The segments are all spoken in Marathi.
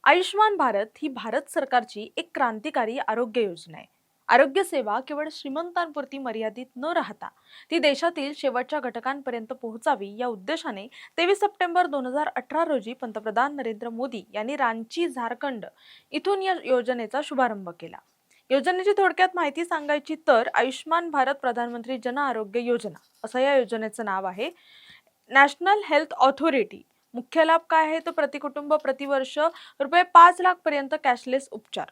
आयुष्मान भारत ही भारत सरकारची एक क्रांतिकारी आरोग्य योजना आहे. आरोग्य सेवा केवळ श्रीमंतांपुरती मर्यादित न राहता ती देशातील शेवटच्या घटकांपर्यंत पोहोचावी या उद्देशाने 23 सप्टेंबर 2018 रोजी पंतप्रधान नरेंद्र मोदी यांनी रांची, झारखंड इथून या योजनेचा शुभारंभ केला. योजनेची थोडक्यात माहिती सांगायची तर आयुष्मान भारत प्रधानमंत्री जन आरोग्य योजना असं या योजनेचं नाव आहे. National health authority. मुख्य लाभ काय आहे, तो प्रतिकुटुंब प्रतिवर्ष ₹5 लाख पर्यंत कॅशलेस उपचार.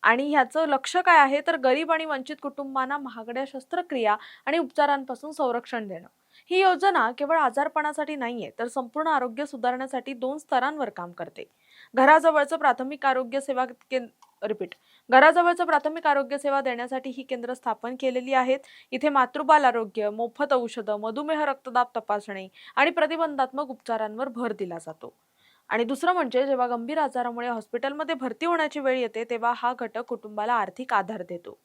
आणि ह्याचं लक्ष्य काय आहे तर गरीब आणि वंचित कुटुंबांना महागड्या शस्त्रक्रिया आणि उपचारांपासून संरक्षण देणं. ही योजना केवळ आजारपणासाठी नाहीये तर संपूर्ण आरोग्य सुधारण्यासाठी 2 स्तरांवर काम करते. घराजवळचं प्राथमिक आरोग्य सेवा घराजवळचं प्राथमिक आरोग्य सेवा देण्यासाठी ही केंद्र स्थापन केलेली आहेत. इथे मातृबाल आरोग्य, मोफत औषधं, मधुमेह, रक्तदाब तपासणी आणि प्रतिबंधात्मक उपचारांवर भर दिला जातो. आणि दुसरं म्हणजे जेव्हा गंभीर आजारामुळे हॉस्पिटलमध्ये भरती होण्याची वेळ येते तेव्हा हा घटक कुटुंबाला आर्थिक आधार देतो.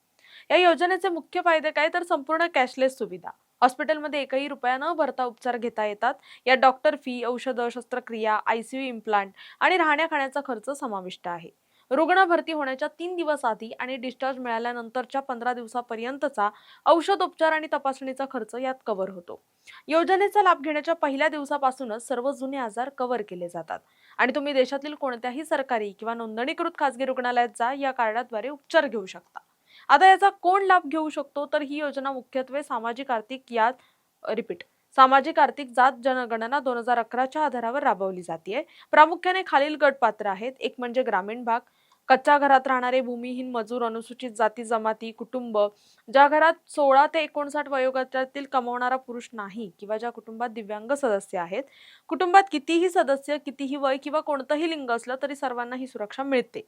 या योजनेचे मुख्य फायदे काय तर संपूर्ण कॅशलेस सुविधा. हॉस्पिटलमध्ये एकही रुपया न भरता उपचार घेता येतात. या डॉक्टर फी, औषधं, शस्त्रक्रिया, ICU इम्प्लांट आणि राहण्या खाण्याचा खर्च समाविष्ट आहे. रुग्ण भरती होण्याच्या 3 दिवस आधी आणि डिस्चार्ज मिळाल्यानंतरच्या 15 दिवसापर्यंतचा औषधोपचार आणि तपासणीचा खर्च यात कव्हर होतो. योजनेचा लाभ घेण्याच्या पहिल्या दिवसापासूनच सर्व जुने आजार कव्हर केले जातात आणि तुम्ही देशातील कोणत्याही सरकारी किंवा नोंदणीकृत खासगी रुग्णालयात जा या कार्डाद्वारे उपचार घेऊ शकता. आता याचा कोण लाभ घेऊ शकतो तर ही योजना मुख्यत्वे सामाजिक आर्थिक जात जनगणना 2011च्या आधारावर राबवली जाते. प्रामुख्याने खालील गट पात्र आहेत. एक म्हणजे ग्रामीण भाग, कच्च्या घरात राहणारे भूमिहीन मजूर, अनुसूचित जाती जमाती, कुटुंब ज्या घरात 16 ते 59 वयोगटातील कमावणारा पुरुष नाही किंवा ज्या कुटुंबात दिव्यांग सदस्य आहेत. कुटुंबात कितीही सदस्य, कितीही वय किंवा कोणतंही लिंग असलं तरी सर्वांना ही सुरक्षा मिळते.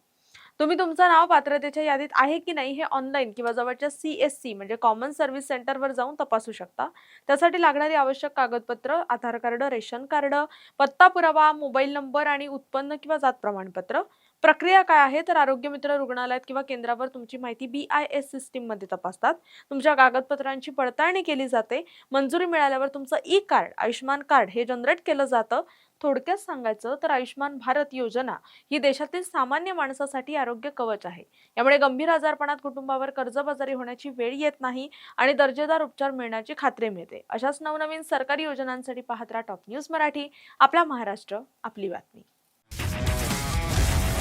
तुम्ही तुमचं नाव पात्रतेच्या यादीत आहे की नाही हे ऑनलाईन किंवा जवळच्या CSC म्हणजे कॉमन सर्व्हिस सेंटरवर जाऊन तपासू शकता. त्यासाठी लागणारी आवश्यक कागदपत्र आधार कार्ड, रेशन कार्ड, पत्ता पुरावा, मोबाईल नंबर आणि उत्पन्न किंवा जात प्रमाणपत्र. प्रक्रिया काय आहे तर आरोग्य मित्र रुग्णालयात किंवा केंद्रावर तुमची माहिती BIS सिस्टीम मध्ये तपासतात. तुमच्या कागदपत्रांची पडताळणी केली जाते. मंजुरी मिळाल्यावर तुमचं कार्ड, आयुष्मान कार्ड हे जनरेट केलं जातं. थोडक्यात सांगायचं तर आयुष्मान भारत योजना ही देशातील सामान्य माणसासाठी आरोग्य कवच आहे. यामुळे गंभीर आजारपणात कुटुंबावर कर्जबाजारी होण्याची वेळ येत नाही आणि दर्जेदार उपचार मिळण्याची खात्री मिळते. अशाच नवनवीन सरकारी योजनांसाठी पाहत राहा टॉप न्यूज मराठी. आपला महाराष्ट्र, आपली बातमी.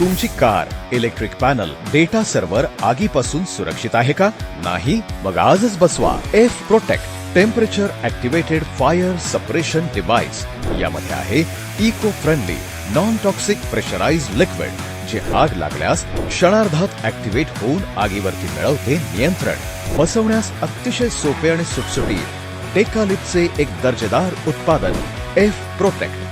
तुमची car, electric panel, data server आगीपासून सुरक्षित आहे का? नाही? मग आजच बसवा F Protect temperature activated fire suppression device. यामध्ये आहे eco friendly non toxic pressurised liquid जे आग लागल्यास क्षणार्धात ॲक्टिवेट होऊन आगीवरती मिळवते नियंत्रण. बसवण्यास अतिशय सोपे आणि सुटसुटीत. टेकालिपचे एक दर्जेदार उत्पादन F Protect.